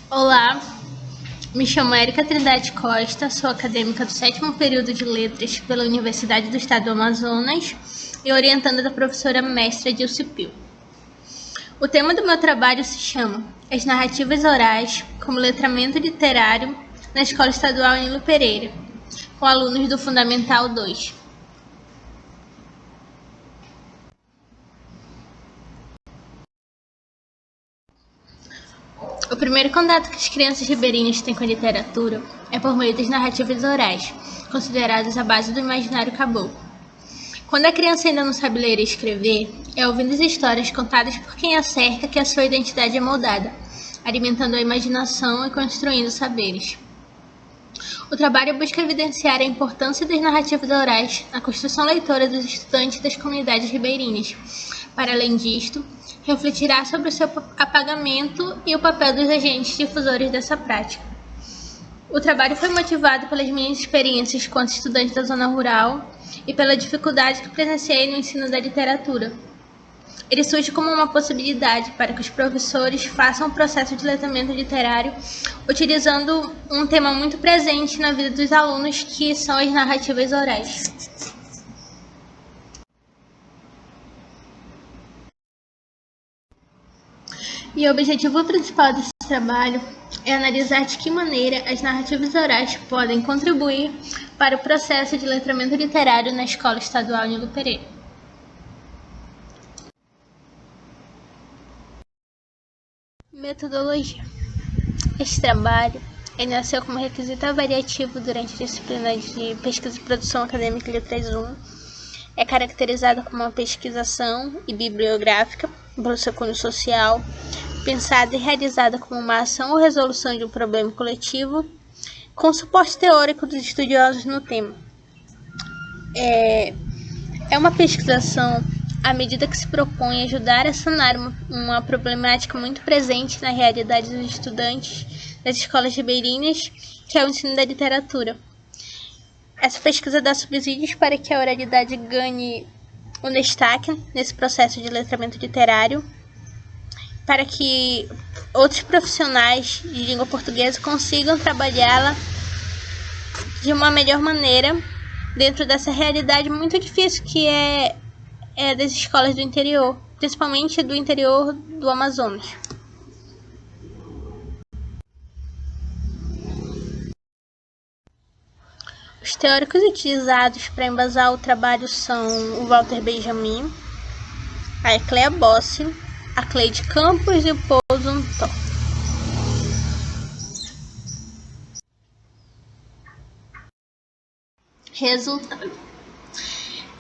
Olá, me chamo Érica Trindade Costa, sou acadêmica do 7º período de Letras pela Universidade do Estado do Amazonas e orientanda da professora mestra Dilce Pio. O tema do meu trabalho se chama As Narrativas Orais como Letramento Literário na Escola Estadual Nilo Pereira, com alunos do Fundamental 2. O primeiro contato que as crianças ribeirinhas têm com a literatura é por meio das narrativas orais, consideradas a base do imaginário caboclo. Quando a criança ainda não sabe ler e escrever, é ouvindo as histórias contadas por quem a cerca que a sua identidade é moldada, alimentando a imaginação e construindo saberes. O trabalho busca evidenciar a importância das narrativas orais na construção leitora dos estudantes das comunidades ribeirinhas. Para além disto, refletirá sobre o seu apagamento e o papel dos agentes difusores dessa prática. O trabalho foi motivado pelas minhas experiências quanto estudante da zona rural e pela dificuldade que presenciei no ensino da literatura. Ele surge como uma possibilidade para que os professores façam o processo de letramento literário utilizando um tema muito presente na vida dos alunos, que são as narrativas orais. E o objetivo principal desse trabalho é analisar de que maneira as narrativas orais podem contribuir para o processo de letramento literário na Escola Estadual Nilo Pereira. Metodologia. Este trabalho nasceu como requisito avaliativo durante a disciplina de Pesquisa e Produção Acadêmica Letras 1. É caracterizada como uma pesquisação e bibliográfica pelo seu cunho social, pensada e realizada como uma ação ou resolução de um problema coletivo, com suporte teórico dos estudiosos no tema. É uma pesquisação à medida que se propõe ajudar a sanar uma problemática muito presente na realidade dos estudantes das escolas ribeirinhas, que é o ensino da literatura. Essa pesquisa dá subsídios para que a oralidade ganhe um destaque nesse processo de letramento literário, para que outros profissionais de língua portuguesa consigam trabalhá-la de uma melhor maneira dentro dessa realidade muito difícil que é das escolas do interior, principalmente do interior do Amazonas. Os teóricos utilizados para embasar o trabalho são o Walter Benjamin, a Ecléa Bossi, a Cleide Campos e o Paul Zumthor. Resultado.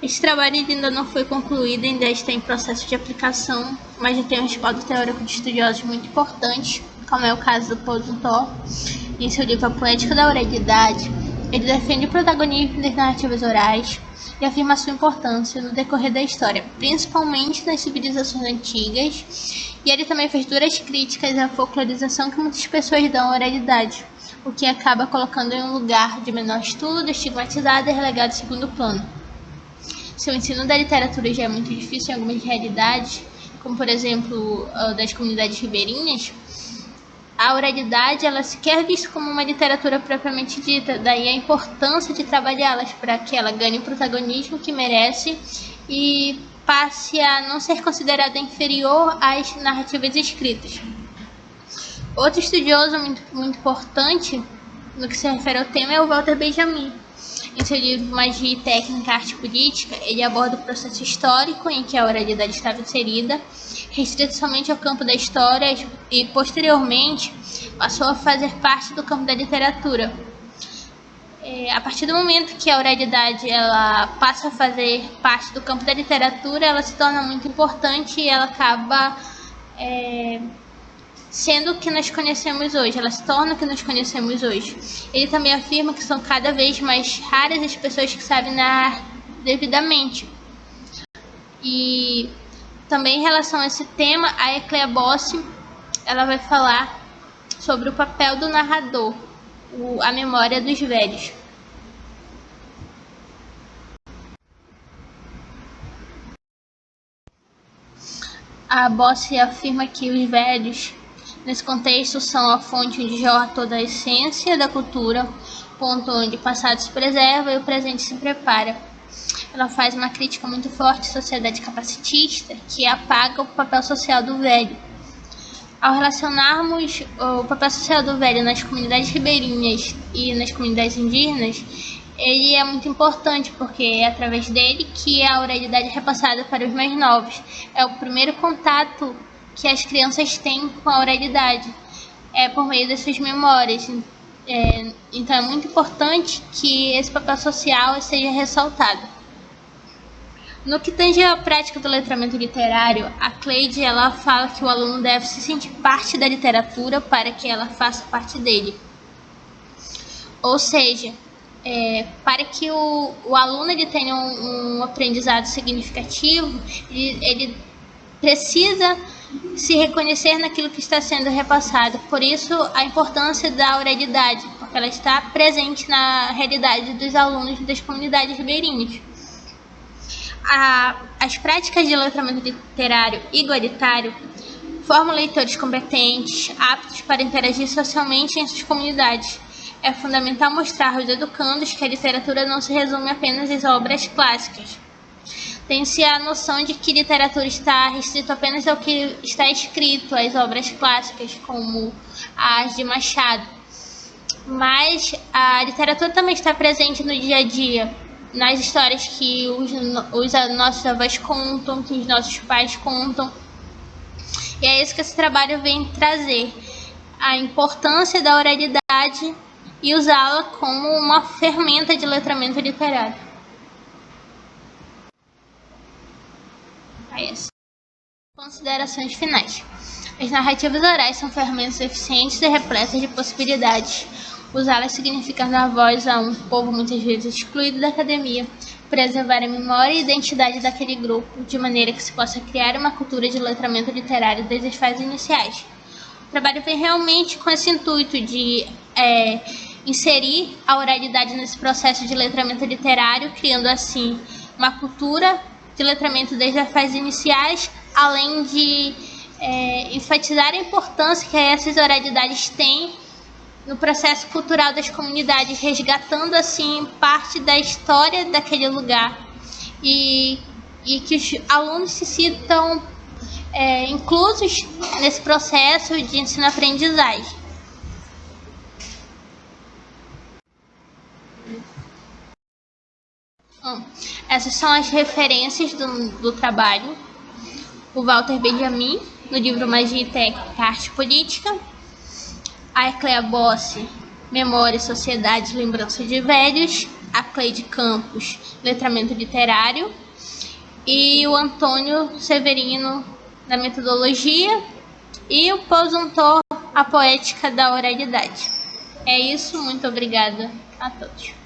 Esse trabalho ainda não foi concluído, ainda está em processo de aplicação, mas já tem um respaldo teórico de estudiosos muito importantes, como é o caso do Paul Zumthor. Em seu livro A Poética da Oralidade, ele defende o protagonismo das narrativas orais e afirma sua importância no decorrer da história, principalmente nas civilizações antigas, e ele também fez duras críticas à folclorização que muitas pessoas dão à oralidade, o que acaba colocando em um lugar de menor estudo, estigmatizado e relegado ao segundo plano. Se o ensino da literatura já é muito difícil em algumas realidades, como por exemplo das comunidades ribeirinhas, a oralidade ela sequer é vista como uma literatura propriamente dita, daí a importância de trabalhá-las para que ela ganhe o protagonismo que merece e passe a não ser considerada inferior às narrativas escritas. Outro estudioso muito importante no que se refere ao tema é o Walter Benjamin. Em seu livro Magia e Técnica, Arte e Política, ele aborda o processo histórico em que a oralidade estava inserida, restrito somente ao campo da história e, posteriormente, passou a fazer parte do campo da literatura. A partir do momento que a oralidade ela passa a fazer parte do campo da literatura, ela se torna muito importante e ela acaba sendo o que nós conhecemos hoje, ela se torna o que nós conhecemos hoje. Ele também afirma que são cada vez mais raras as pessoas que sabem narrar devidamente. E também em relação a esse tema, a Ecléa Bossi, ela vai falar sobre o papel do narrador, a memória dos velhos. A Bossi afirma que os velhos Nesse contexto, são a fonte onde jorra toda a essência da cultura, ponto onde o passado se preserva e o presente se prepara. Ela faz uma crítica muito forte à sociedade capacitista, que apaga o papel social do velho. Ao relacionarmos o papel social do velho nas comunidades ribeirinhas e nas comunidades indígenas, ele é muito importante, porque é através dele que a oralidade é repassada para os mais novos. É o primeiro contato que as crianças têm com a oralidade, é por meio das suas memórias. Então é muito importante que esse papel social seja ressaltado. No que tange à prática do letramento literário, a Cleide ela fala que o aluno deve se sentir parte da literatura para que ela faça parte dele. Ou seja, para que o aluno ele tenha um aprendizado significativo, ele precisa se reconhecer naquilo que está sendo repassado. Por isso, a importância da oralidade, porque ela está presente na realidade dos alunos das comunidades ribeirinhas. As práticas de letramento literário igualitário formam leitores competentes, aptos para interagir socialmente em suas comunidades. É fundamental mostrar aos educandos que a literatura não se resume apenas às obras clássicas. Tem-se a noção de que literatura está restrito apenas ao que está escrito, às obras clássicas, como as de Machado. Mas a literatura também está presente no dia a dia, nas histórias que os nossos avós contam, que os nossos pais contam. E é isso que esse trabalho vem trazer, a importância da oralidade e usá-la como uma ferramenta de letramento literário. Considerações finais. As narrativas orais são ferramentas eficientes e repletas de possibilidades. Usá-las significa dar voz a um povo muitas vezes excluído da academia, preservar a memória e identidade daquele grupo, de maneira que se possa criar uma cultura de letramento literário desde as fases iniciais. O trabalho vem realmente com esse intuito de inserir a oralidade nesse processo de letramento literário, criando assim uma cultura de letramento desde as fases iniciais, além de enfatizar a importância que essas oralidades têm no processo cultural das comunidades, resgatando assim parte da história daquele lugar e que os alunos se sintam inclusos nesse processo de ensino-aprendizagem. Essas são as referências do trabalho. O Walter Benjamin, no livro Magia e Técnica, Arte Política. A Ecléa Bossi, Memória, Sociedade e Lembrança de Velhos. A Cleide Campos, Letramento Literário. E o Antônio Severino, da Metodologia. E o Pozuntor, A Poética da Oralidade. É isso, muito obrigada a todos.